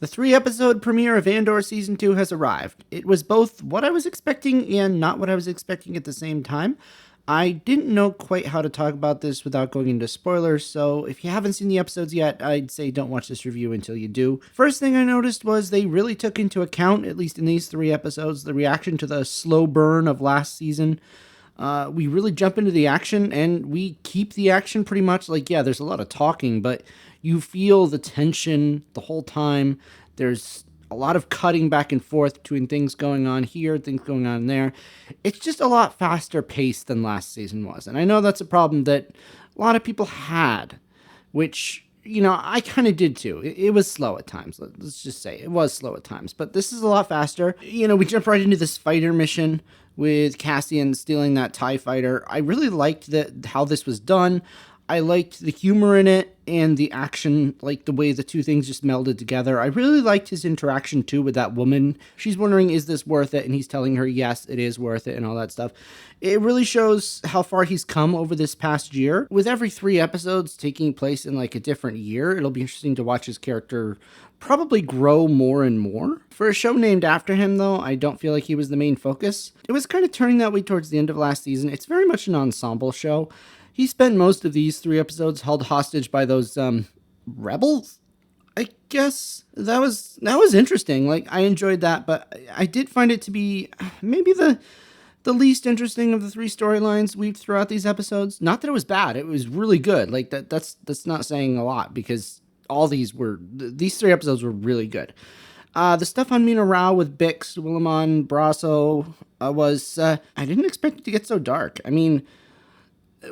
The 3 episode premiere of Andor Season 2 has arrived. It was both what I was expecting and not what I was expecting at the same time. I didn't know quite how to talk about this without going into spoilers, so if you haven't seen the episodes yet, I'd say don't watch this review until you do. First thing I noticed was they really took into account, at least in these 3 episodes, the reaction to the slow burn of last season. We really jump into the action and we keep the action pretty much. Like, yeah, there's a lot of talking, but you feel the tension the whole time. There's a lot of cutting back and forth between things going on here, things going on there. It's just a lot faster paced than last season was. And I know that's a problem that a lot of people had, which, I kind of did too. It was slow at times. Let's just say it was slow at times, but this is a lot faster. We jump right into this fighter mission with Cassian stealing that TIE fighter. I really liked how this was done. I liked the humor in it and the action, like the way the two things just melded together. I really liked his interaction too with that woman. She's wondering, is this worth it? And he's telling her, yes, it is worth it and all that stuff. It really shows how far he's come over this past year. With every 3 episodes taking place in like a different year, it'll be interesting to watch his character probably grow more and more. For a show named after him, though, I don't feel like he was the main focus. It was kind of turning that way towards the end of last season. It's very much an ensemble show. He spent most of these 3 episodes held hostage by those rebels. I guess that was interesting. Like, I enjoyed that, but I did find it to be maybe the least interesting of the 3 storylines weaved throughout these episodes. Not that it was bad; it was really good. Like that's not saying a lot because all these 3 episodes were really good. The stuff on Mina Rao with Bix, Willimon, Brasso was I didn't expect it to get so dark. I mean,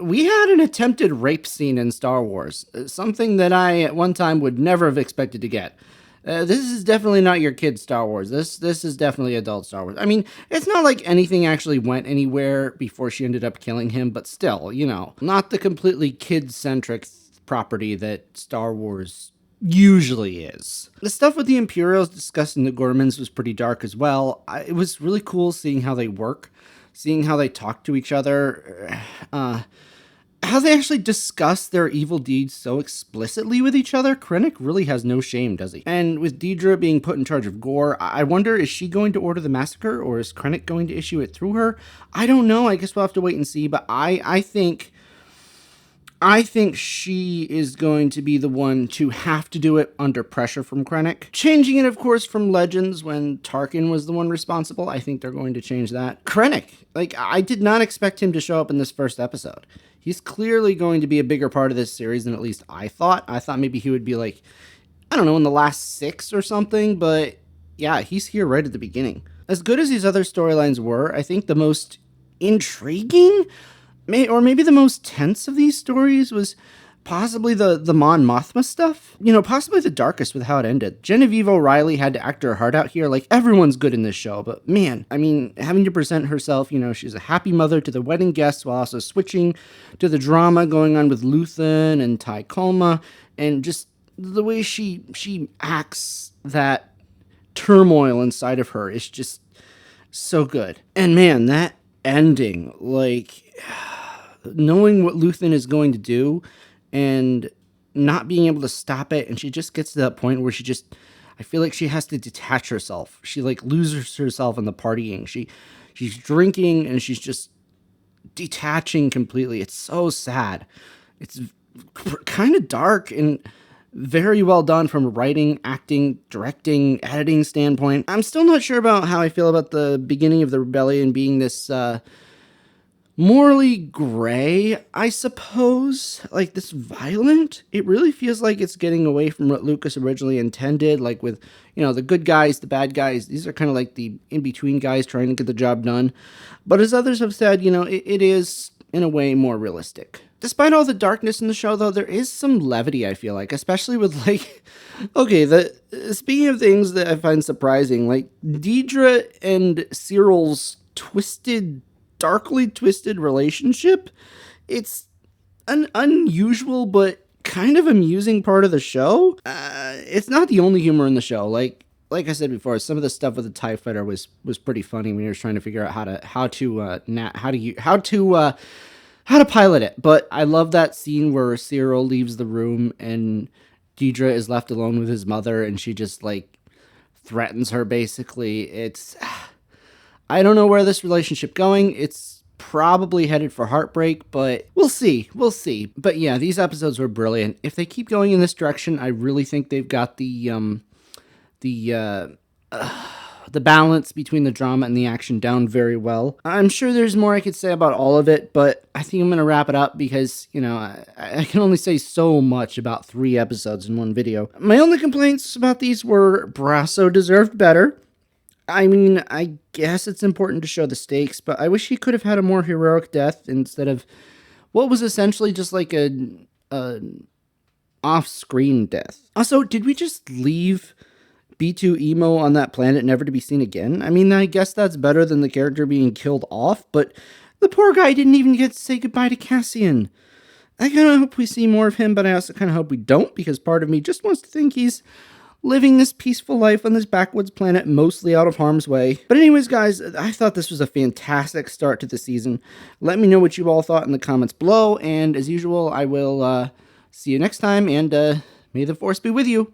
we had an attempted rape scene in Star Wars, something that I at one time would never have expected to get. This is definitely not your kid Star Wars. This is definitely adult Star Wars. I mean, it's not like anything actually went anywhere before she ended up killing him, but still, not the completely kid-centric property that Star Wars usually is. The stuff with the Imperials discussed in the Gormans was pretty dark as well. It was really cool seeing how they work, seeing how they talk to each other, how they actually discuss their evil deeds so explicitly with each other. Krennic really has no shame, does he? And with Deidre being put in charge of Gore, I wonder, is she going to order the massacre, or is Krennic going to issue it through her? I don't know. I guess we'll have to wait and see, but I think she is going to be the one to have to do it under pressure from Krennic. Changing it, of course, from Legends when Tarkin was the one responsible. I think they're going to change that. Krennic, I did not expect him to show up in this first episode. He's clearly going to be a bigger part of this series than at least I thought. I thought maybe he would be I don't know, in the last 6 or something, but yeah, he's here right at the beginning. As good as these other storylines were, I think the most intriguing, or maybe the most tense of these stories, was possibly the Mon Mothma stuff. Possibly the darkest with how it ended. Genevieve O'Reilly had to act her heart out here. Like, everyone's good in this show, but man, I mean, having to present herself, she's a happy mother to the wedding guests while also switching to the drama going on with Luthen and Ty Colma, and just the way she acts that turmoil inside of her is just so good. And man, that ending, knowing what Luthen is going to do and not being able to stop it, and she just gets to that point where I feel like she has to detach herself. She loses herself in the partying. She's drinking and she's just detaching completely. It's so sad. It's kind of dark and very well done from a writing, acting, directing, editing standpoint. I'm still not sure about how I feel about the beginning of the rebellion being this morally gray, I suppose, this violent. It really feels like it's getting away from what Lucas originally intended, with, the good guys, the bad guys. These are kind of the in-between guys trying to get the job done. But as others have said, it is, in a way, more realistic. Despite all the darkness in the show, though, there is some levity, I feel like, especially with, speaking of things that I find surprising, Deidre and Cyril's darkly twisted relationship. It's an unusual but kind of amusing part of the show. It's not the only humor in the show. Like I said before, some of the stuff with the TIE fighter was pretty funny when you were trying to figure out how to pilot it. But I love that scene where Cyril leaves the room and Deidre is left alone with his mother, and she just threatens her, basically. I don't know where this relationship going. It's probably headed for heartbreak, but we'll see. We'll see. But yeah, these episodes were brilliant. If they keep going in this direction, I really think they've got the balance between the drama and the action down very well. I'm sure there's more I could say about all of it, but I think I'm going to wrap it up because, I can only say so much about 3 episodes in one video. My only complaints about these were Brasso deserved better. I mean, I guess it's important to show the stakes, but I wish he could have had a more heroic death instead of what was essentially just like a off-screen death. Also, did we just leave B2 Emo on that planet never to be seen again? I mean, I guess that's better than the character being killed off, but the poor guy didn't even get to say goodbye to Cassian. I kind of hope we see more of him, but I also kind of hope we don't, because part of me just wants to think he's living this peaceful life on this backwoods planet, mostly out of harm's way. But anyways, guys, I thought this was a fantastic start to the season. Let me know what you all thought in the comments below, and as usual, I will see you next time, and may the Force be with you.